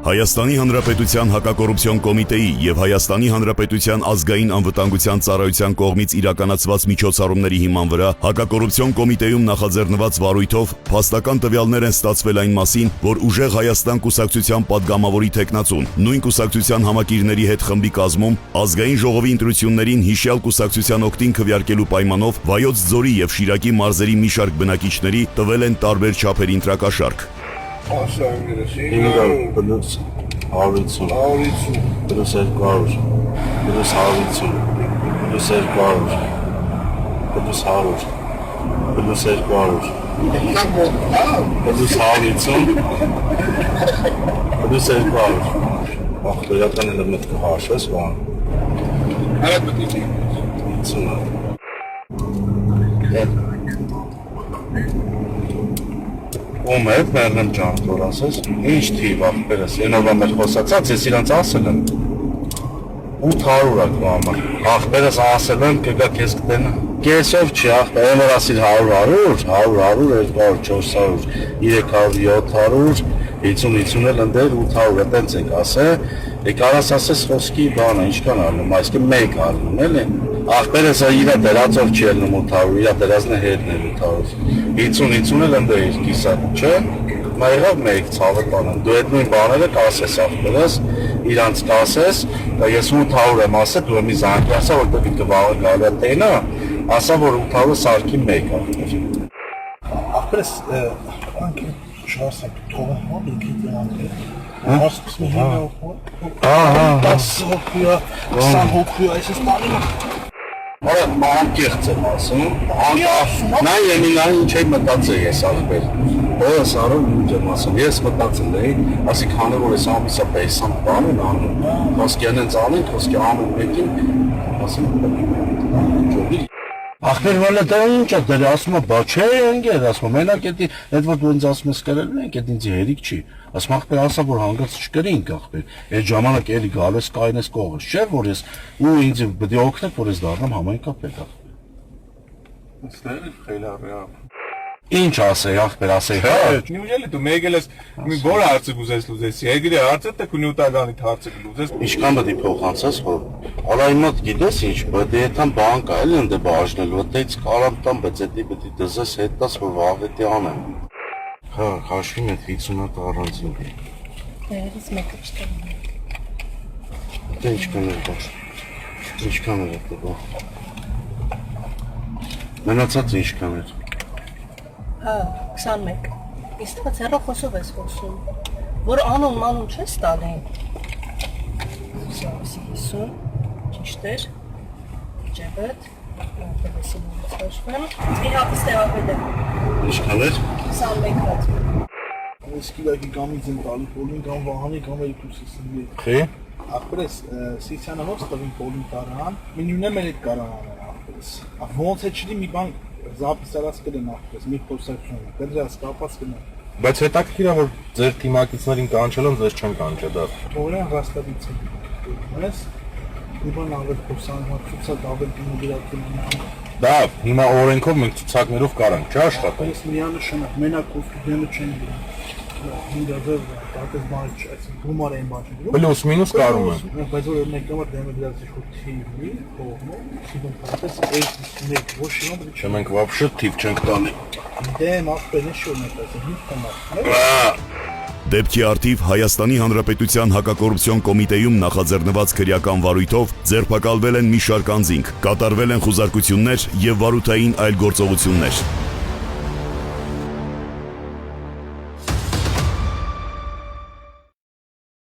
Հայաստանի Հանրապետության հակակոռուպցիոն կոմիտեի եւ Հայաստանի Հանրապետության ազգային անվտանգության ծառայության կողմից իրականացված միջոցառումների հիման վրա հակակոռուպցիոն կոմիտեում նախաձեռնված վարույթով փաստական տվյալներ են ստացվել այն մասին, որ Ուժեղ Հայաստան կուսակցության падգամավորի տեխնացուն նույն կուսակցության համակիրների հետ խմբի կազմում ազգային ժողովի ընտրություններին հիշյալ կուսակցության օգտին քվեարկելու պայմանով Վայոց ձորի եւ Շիրակի մարզերի մի շարք բնակիչների տվել են տարբեր չափերի ընտրակաշարք։ Plus 150, plus 200, plus 150, plus 200, plus 100, plus 200, plus 150, plus 200. Ախտորական էլեմենտ կհաշվես, բան։ Այդ պետք է։ Ում հետ մերնեմ ջան, որ ասես, ինչ թիվ ախպերս, ենովա մեր խոսացած, ես իրանց ասել եմ 800 ակ համար, ախպերս ասել եմ, կգա կեզ կտենը, կեսով չի ախպեր, եմ որ ասիր 100, 200, 400, 300, 700, 50 էլ ընդեր 800 էտենց ենք ասել, կարաս ասես խոսքի բանը, ինչ կան արնում, այսկի մեկ արնում, էլ են, ախպերս իրա դերածով չի ելնում 800, իրա դերածն է հետն է 800, 50 էլ ընդեր իր կիսատ, չէ, մա եղավ մեկ ծավը տանեմ, դու հետ նույն բաները կասես ախպերս, իրանց կասես, ես 800 եմ ասել, դու եմ ի զանգի ասա, որ դեպի կվաղը գալը տենա, ասա, որ 800 սարքի մեկ ախպեր։ Ախպերս, անքի շարսակ թողը հոմ, ինքի դրանք Ասպս մի հին հոմ, 10 հոքույա, 20 հոքույա, այս ես տանիմը։ Որը ման կեղծ եմ ասում, նա եմինային ինչ էի մտածել ես ախպեր, որը սարում ինչ եմ ասում, ես մտածել էի, ասի քանը որ ես ամիսա պեսամ բան են անում, խոսքի անենց անենք, խոսքի ամեն մեկին, ասում, Ախպեր վալը դրան ինչ է դրի, ասում է, բա չէ ենգեր, ասում է, մենակ էդի, էդ որ դու ինձ ասում ես կրելն ենք, էդ ինձի հերիք չի, ասում ախպեր ասա, որ հանգած չկրինք ախպեր, էդ ժամանակ էլի գալես կային ես կողս, չէ, որ ես, ու ինձ բդի օգնեք, որ ես դառնամ համայնքապետ ախպեր։ Ստեղ խելարի ախպեր։ Ինչ ասեի ախպեր, ասեի հա։ Նույնիսկ դու մեկ ես որ հարցը գուզես լուզես, եկրի հարցը թե քունյուտագանիդ հարցը լուզես։ Ինչքան պետք է փոխանցես, որ Արայմոտ գիտես ինչ, պետք է այդան բան կա, էլի ընդ բաժնել, որտեղից կարամ տամ, բայց էդի պետք է դզես հետտաս, որ վաղվետի անեմ։ Հա, հաշվի մետ 50-ատ առանձին։ Դերից մեկը չտեմ։ Դե ինչքան էր բաշ։ Ինչքան էր այդ բան։ Մնացած ինչքան էր։ Հա, 21։ Իսկ թվաց հեռո խոսով ես խոսում, որ անուն մանուն չես տալի։ 50, ճիշտ էր, ջեբետ, տվեսին հաշվեմ, իհապիս տեղապետ եմ։ Ինչքան էր։ 21 հատ։ Ես կիլակի կամից եմ տալի պոլին կամ վահանի կամ երկուսիսնի։ Խի։ Ախպերս, սիցյանը ոնց տվին պոլին տարան, մենյուն եմ էլ էդ կարանան ախպերս։ Ոնց է չլի մի բան զապիսարած կլեն ախպերս, մի խոսակցություն, կդրած կապած կլեն։ Բայց հետաքրքիր է որ ձեր թիմակիցներին կանչելն ձեզ չեն կանչել դա։ Թողնեն ռաստավից է։ Ես իբան ավել խոսանք, ցուցակ ավել դիմոգրաֆիան։ Դա հիմա օրենքով մենք ցուցակներով կարանք, չէ՞ աշխատել։ Ես միանշանակ մենակ կոստյումը չեն դրում։ Հինգազը դատես բան չէ, գումար են բաժանում։ Պլյուս մինուս կարում են։ Բայց որ մենք կամա դեմոգրաֆիա խոթի, կողմը, սիդոն պատես մեկ ոչինչ դրի։ Չէ մենք вообще թիվ չենք տանի։ Դեմ ախպեր ինչ որ մտածում, ինչ կամա։ Դեպքի արդիվ Հայաստանի Հանրապետության հակակոռուպցիոն կոմիտեում նախաձեռնված քրեական վարույթով ձերբակալվել են մի շարք անձինք, կատարվել են խուզարկություններ եւ վարութային այլ գործողություններ։